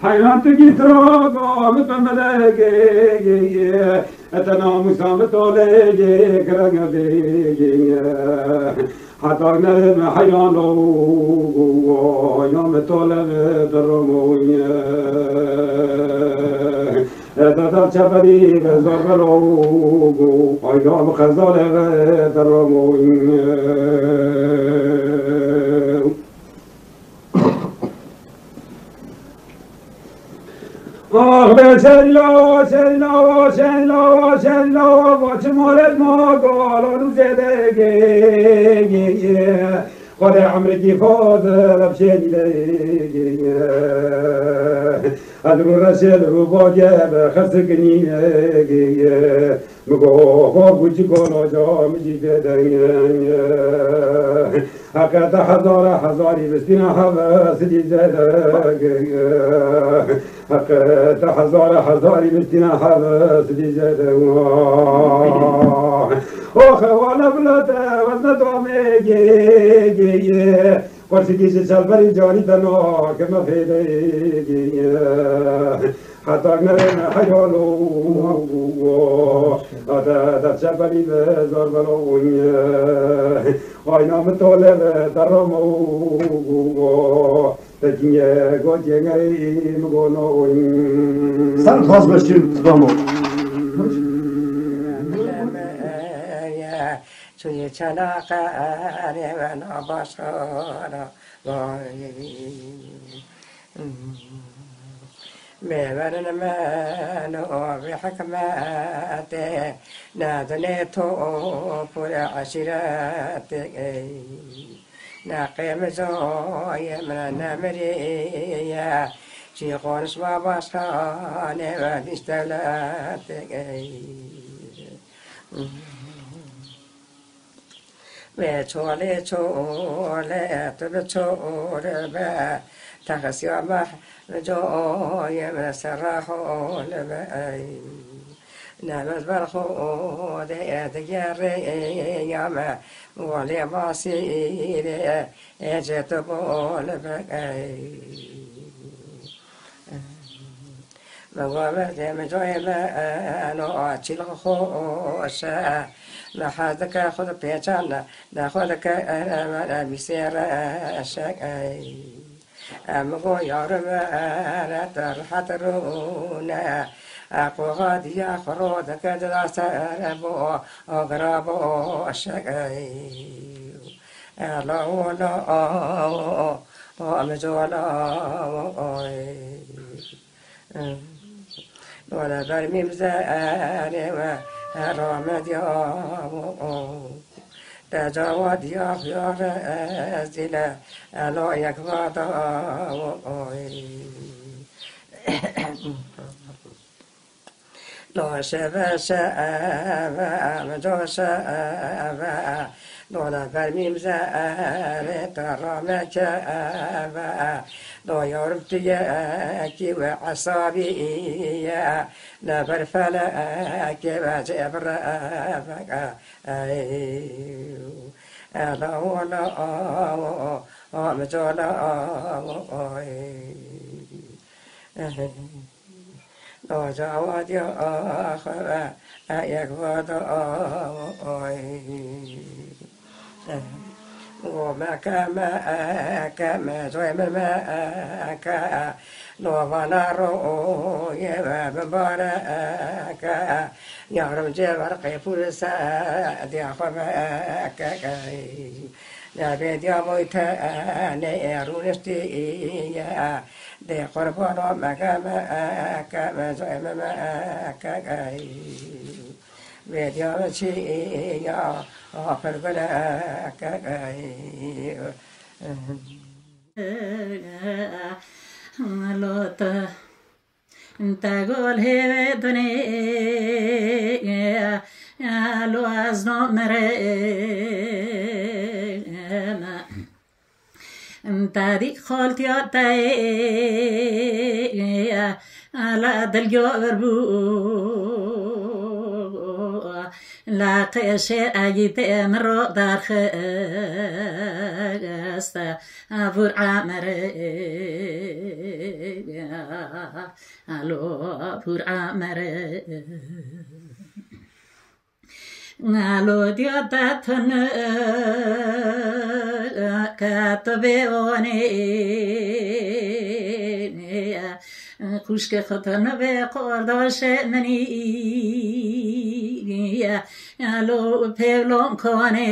Hayran teki trogo, mütemmelege, اتنام سامتوله كرنگ بيجي حتى نم حيانو يوم طلب درموني اتتا شبري بزربلو يوم خزال درموني آه سلا سلا سلا سلا باش مولد ما قالوا زدگی خود عمرکی فاضل بشدی ادرو رسل رو باجب خسکنی مگو خوچی کن جام جیدن حقیقت هزاری بستین حواس دیزدگی حقیقت هزاری بستین حواس دیزدگی آخه والا بلاته وزن دوامگی قرصی شلبری جانی تنها که مفیدگی حتی نرم حیالو حتی شلبری بزار بلونی آینام طالب درمو تجیه گوچنگی مگونو Sen kaz beşir tutamı. توی چلاقه و نباشارا میبرن منو به حکمت ندنه تو پر عشیرت نقیم زوی من نمریه چی قرص و باشانه و دیستولت به چوله چوله تو به چوله به تخصیامه جای به سرحال به نمز بر خود دیگریم ولی باسیر اجت بول به مقابل جای منو چیل خوشه لحظك خذ بيجانا ناخذك أنا بسير شقي أمغو يارم أنا ترحت رونا أقو غادي يا خرودك دراسة أبو أغرابو شقي ألا ولا أمجولا ولا برمي مزاري رامد يا تجاوز يا خيار أزلا ألا يكفى لا شفا شفا مجو شفا لا برميم زاري ترى شفا لا يربط ياكي وعصابي لا برفلاك وجبر فك ألا ولا مجولا لا جواد يا آخر يكفى وما كما زي ما كا لو بنارو يا ببارك يا رب جبر قيفور ساد يا خباك يا بيت يا مويتا نيرونستي يا de قربان ما كما زي ما كا بيديا شي يا آخر بلا كاي لوتا تقول هي دنيا لو أزنو مرينا تادي خالتي أتاي على دلجو بربو لا قشي أجيت مرو دارخ استا أفور عمر ألو أفور عمر Allo diadatun katabeone kushke khatana be qordashe mani allo pevlon kone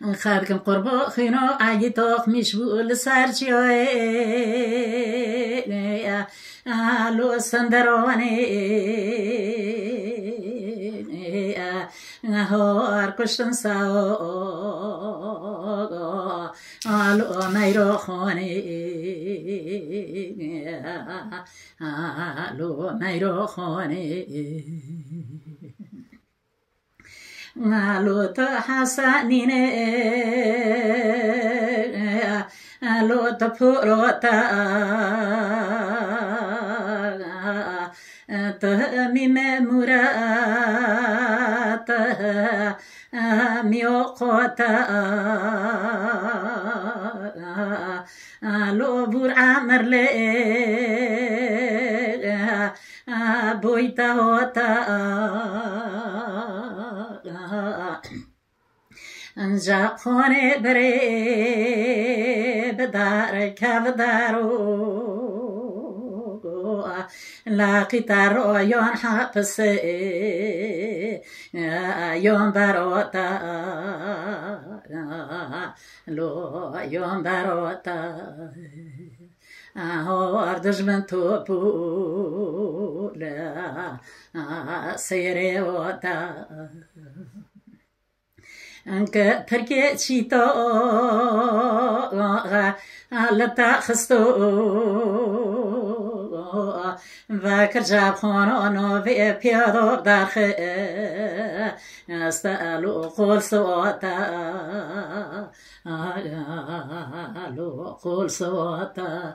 خاركم قربو خينو عيطوخ مشبول سارجيوه لو سندروني هور كشتن ساو لو ميرو خوني لو ميرو خوني لو تحسنين لو تفروتا تهميم مرات ميوقوتا لو بور عمر لي بويتا هوتا انجا خونه بره بدار کبدارو لاقی تارو یون حبس یون باروتا لو یون باروتا هور دجمن تو بولا سيري وتا انك تركي تشيتو لتا خستو فاكر جاب خونو في بيادو داخ استقالو قول سواتا قول سواتا